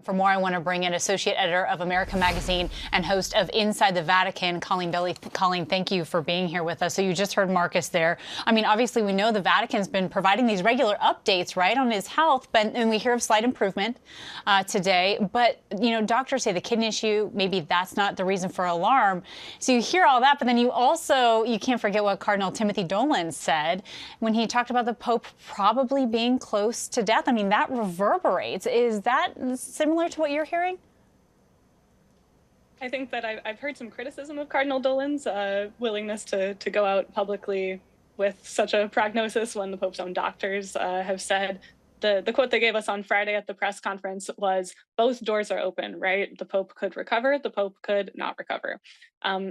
For more, I want to bring in associate editor of America Magazine and host of Inside the Vatican, Colleen Dulle. Colleen, thank you for being here with us. So you just heard Marcus there. I mean, obviously, we know the Vatican's been providing these regular updates, right, on his health, and we hear of slight improvement today. But, you know, doctors say the kidney issue, maybe that's not the reason for alarm. So you hear all that, but then you can't forget what Cardinal Timothy Dolan said when he talked about the Pope probably being close to death. I mean, that reverberates. Is that similar to what you're hearing? I think that I've heard some criticism of Cardinal Dolan's willingness to go out publicly with such a prognosis when the Pope's own doctors have said. The quote they gave us on Friday at the press conference was, both doors are open, right? The Pope could recover, the Pope could not recover.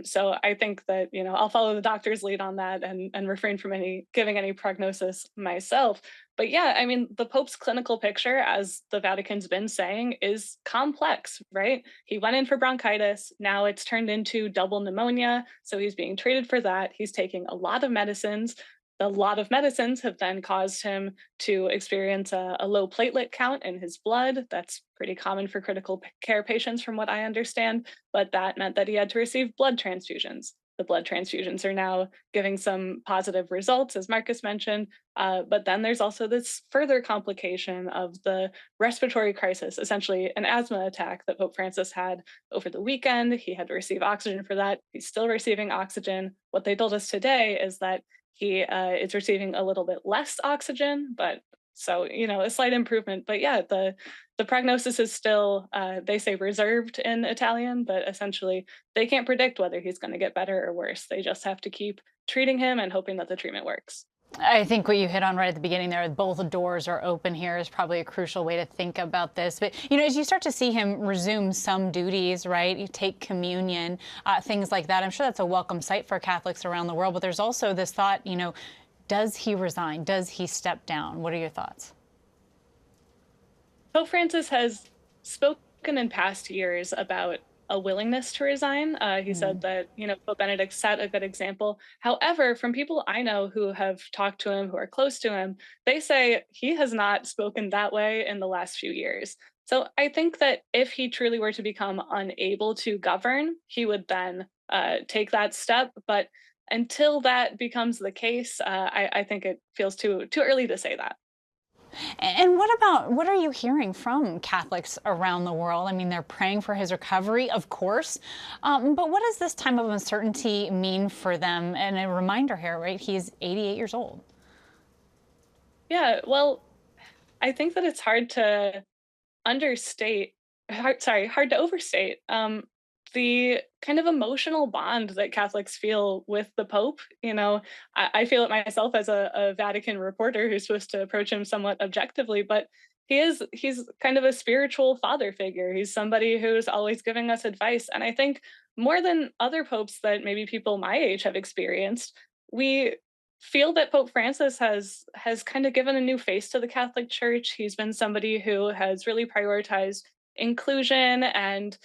So I think that, you know, I'll follow the doctor's lead on that and refrain from giving any prognosis myself. But yeah, I mean, the Pope's clinical picture, as the Vatican's been saying, is complex, right? He went in for bronchitis. Now it's turned into double pneumonia. So he's being treated for that. He's taking a lot of medicines. A lot of medicines have then caused him to experience a low platelet count in his blood. That's pretty common for critical care patients, from what I understand. But that meant that he had to receive blood transfusions. The blood transfusions are now giving some positive results, as Marcus mentioned. But then there's also this further complication of the respiratory crisis, essentially an asthma attack that Pope Francis had over the weekend. He had to receive oxygen for that. He's still receiving oxygen. What they told us today is that he is receiving a little bit less oxygen, but so, you know, a slight improvement. But yeah, the prognosis is still, they say reserved in Italian, but essentially they can't predict whether he's going to get better or worse. They just have to keep treating him and hoping that the treatment works. I think what you hit on right at the beginning there, both doors are open here, is probably a crucial way to think about this. But, you know, as you start to see him resume some duties, right, you take communion, things like that, I'm sure that's a welcome sight for Catholics around the world. But there's also this thought, you know, does he resign? Does he step down? What are your thoughts? Pope Francis has spoken in past years about a willingness to resign. He said that, you know, Pope Benedict set a good example. However, from people I know who have talked to him, who are close to him, they say he has not spoken that way in the last few years. So I think that if he truly were to become unable to govern, he would then take that step. But until that becomes the case, I think it feels too early to say that. And what are you hearing from Catholics around the world? I mean, they're praying for his recovery, of course. But what does this time of uncertainty mean for them? And a reminder here, right? He's 88 years old. Yeah, well, I think that it's hard to hard to overstate the kind of emotional bond that Catholics feel with the Pope. You know, I feel it myself as a Vatican reporter who's supposed to approach him somewhat objectively, but he's kind of a spiritual father figure. He's somebody who's always giving us advice. And I think more than other popes that maybe people my age have experienced, we feel that Pope Francis has kind of given a new face to the Catholic Church. He's been somebody who has really prioritized inclusion and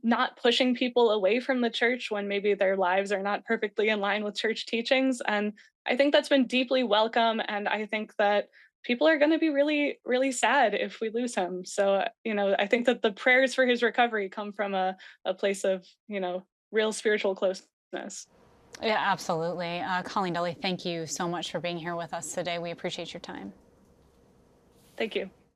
not pushing people away from the church when maybe their lives are not perfectly in line with church teachings. And I think that's been deeply welcome. And I think that people are going to be really, really sad if we lose him. So, you know, I think that the prayers for his recovery come from a place of, you know, real spiritual closeness. Yeah, absolutely. Colleen Dulle, thank you so much for being here with us today. We appreciate your time. Thank you.